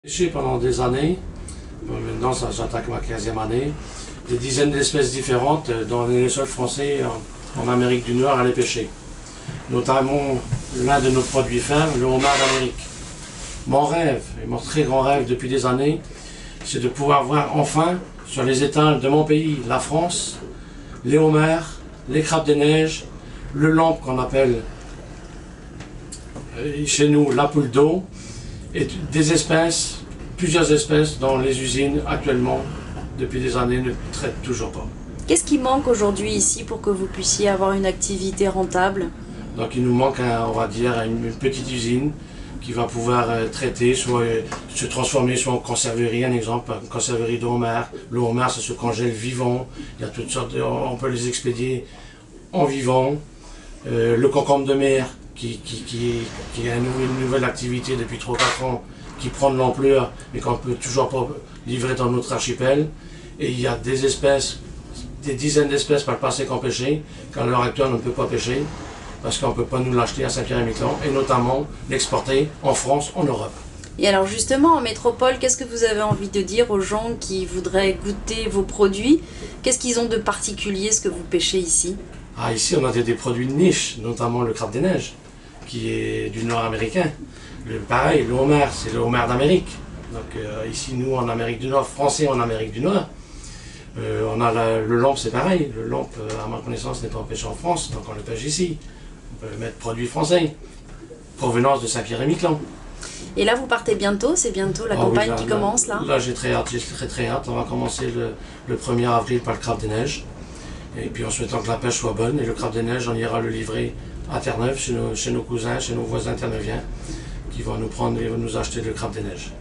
Pêché pendant des années, maintenant j'attaque ma 15e année, des dizaines d'espèces différentes dont on est les seuls Français en Amérique du Nord à les pêcher. Notamment l'un de nos produits phares, le homard d'Amérique. Mon rêve, et mon très grand rêve depuis des années, c'est de pouvoir voir enfin sur les étals de mon pays, la France, les homards, les crabes des neiges, le lampe qu'on appelle chez nous la poule d'eau, et des espèces, plusieurs espèces dont les usines actuellement, depuis des années, ne traitent toujours pas. Qu'est-ce qui manque aujourd'hui ici pour que vous puissiez avoir une activité rentable? Donc il nous manque, on va dire, une petite usine qui va pouvoir traiter, soit se transformer soit en conserverie, un exemple, une conserverie de homard. Le homard, ça se congèle vivant, il y a toutes sortes on peut les expédier en vivant. Le concombre de mer, qui est une nouvelle activité depuis 3-4 ans, qui prend de l'ampleur, mais qu'on ne peut toujours pas livrer dans notre archipel. Et il y a des espèces, des dizaines d'espèces par le passé qu'on pêchait, qu'à l'heure actuelle on ne peut pas pêcher, parce qu'on ne peut pas nous l'acheter à Saint-Pierre-et-Miquelon, et notamment l'exporter en France, en Europe. Et alors justement, en métropole, qu'est-ce que vous avez envie de dire aux gens qui voudraient goûter vos produits? Qu'est-ce qu'ils ont de particulier, ce que vous pêchez ici? Ici, on a des produits de niche, notamment le crabe des neiges, qui est du nord américain. Pareil, le homard, c'est le homard d'Amérique. Donc ici, nous, en Amérique du Nord, français en Amérique du Nord. On a le lampe, c'est pareil. Le lampe, à ma connaissance, n'est pas pêché en France, donc on le pêche ici. On peut mettre produit français, provenance de Saint-Pierre-et-Miquelon. Et là, vous partez bientôt, c'est bientôt la campagne qui commence là? Là, j'ai très hâte, très hâte. On va commencer le 1er avril par le crabe des neiges. Et puis en souhaitant que la pêche soit bonne, et le crabe des neiges, on ira le livrer à Terre-Neuve, chez nos cousins, chez nos voisins terre-neuviens, qui vont nous prendre et vont nous acheter le crabe des neiges.